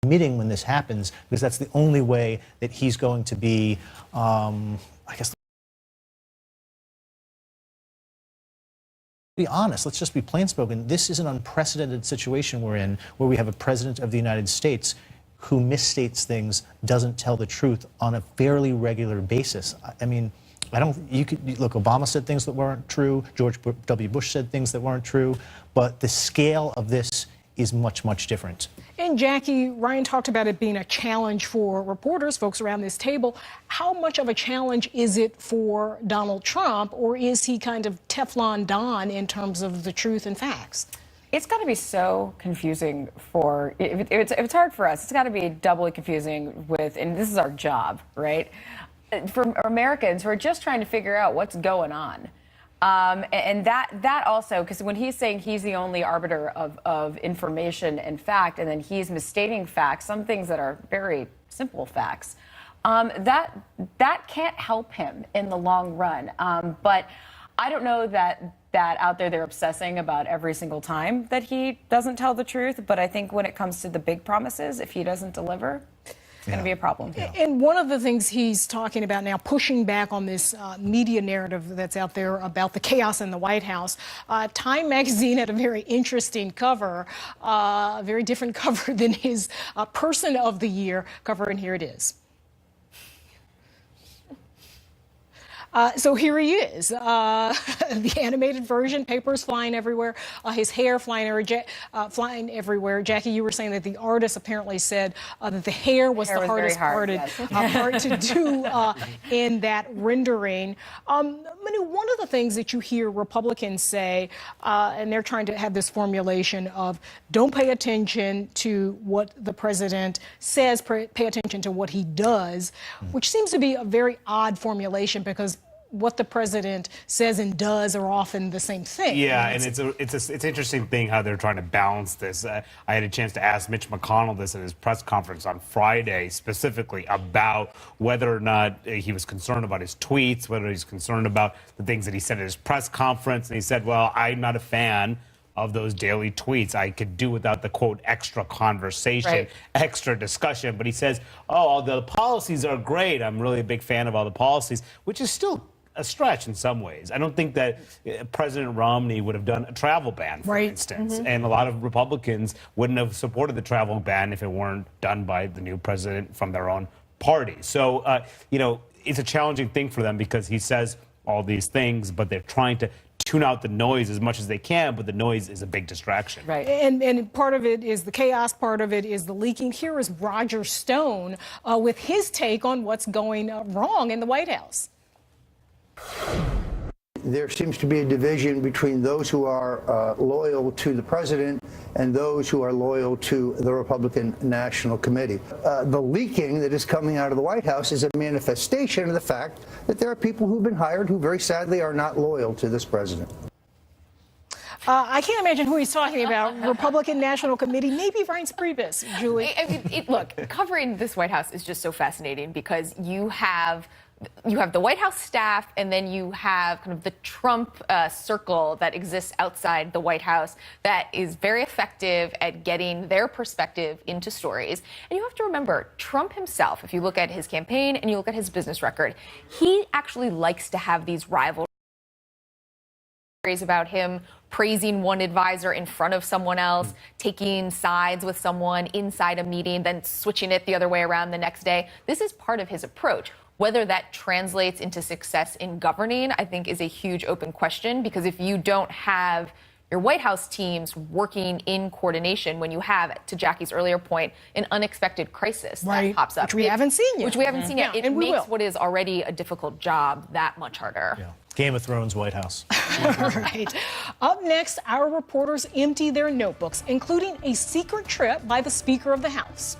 meeting when this happens, because that's the only way that he's going to be, I guess, be honest, let's just be plain spoken. This is an unprecedented situation we're in, where we have a president of the United States who misstates things, doesn't tell the truth on a fairly regular basis. I mean, you could look, Obama said things that weren't true, George W. Bush said things that weren't true, but the scale of this is much, much different. And Jackie, Ryan talked about it being a challenge for reporters, folks around this table. How much of a challenge is it for Donald Trump, or is he kind of Teflon Don in terms of the truth and facts? It's got to be so confusing if it's hard for us. It's got to be doubly confusing and this is our job, right? For Americans who are just trying to figure out what's going on. And that also, because when he's saying he's the only arbiter of information and fact, and then he's misstating facts, some things that are very simple facts, that can't help him in the long run. But I don't know that out there they're obsessing about every single time that he doesn't tell the truth. But I think when it comes to the big promises, if he doesn't deliver, it's going to be a problem. Yeah. And one of the things he's talking about now, pushing back on this media narrative that's out there about the chaos in the White House. Time magazine had a very interesting cover, a very different cover than his Person of the Year cover, and here it is. So here he is, the animated version, papers flying everywhere, his hair flying everywhere. Jackie, you were saying that the artist apparently said that the hair was the hardest part to do in that rendering. Manu, one of the things that you hear Republicans say, and they're trying to have this formulation of don't pay attention to what the president says, pay attention to what he does, which seems to be a very odd formulation because what the president says and does are often the same thing. Yeah, and it's an interesting thing how they're trying to balance this. I had a chance to ask Mitch McConnell this at his press conference on Friday, specifically about whether or not he was concerned about his tweets, whether he's concerned about the things that he said at his press conference. And he said, well, I'm not a fan of those daily tweets. I could do without the, quote, extra conversation, extra discussion. But he says, oh, the policies are great. I'm really a big fan of all the policies, which is still a stretch in some ways. I don't think that President Romney would have done a travel ban, for instance. And a lot of Republicans wouldn't have supported the travel ban if it weren't done by the new president from their own party. So, you know, it's a challenging thing for them because he says all these things, but they're trying to tune out the noise as much as they can, but the noise is a big distraction. Right. And part of it is the chaos, part of it is the leaking. Here is Roger Stone with his take on what's going wrong in the White House. There seems to be a division between those who are loyal to the president and those who are loyal to the Republican National Committee. The leaking that is coming out of the White House is a manifestation of the fact that there are people who've been hired who very sadly are not loyal to this president. I can't imagine who he's talking about. Republican National Committee, maybe Ryan Priebus, Julie. I mean, look, covering this White House is just so fascinating because you have the White House staff, and then you have kind of the Trump circle that exists outside the White House that is very effective at getting their perspective into stories. And you have to remember, Trump himself, if you look at his campaign and you look at his business record, he actually likes to have these rivalries about him praising one advisor in front of someone else, taking sides with someone inside a meeting, then switching it the other way around the next day. This is part of his approach. Whether that translates into success in governing, I think, is a huge open question, because if you don't have your White House teams working in coordination when you have, to Jackie's earlier point, an unexpected crisis that pops up. Which we haven't seen yet. It makes what is already a difficult job that much harder. Yeah. Game of Thrones White House. Right. Up next, our reporters empty their notebooks, including a secret trip by the Speaker of the House.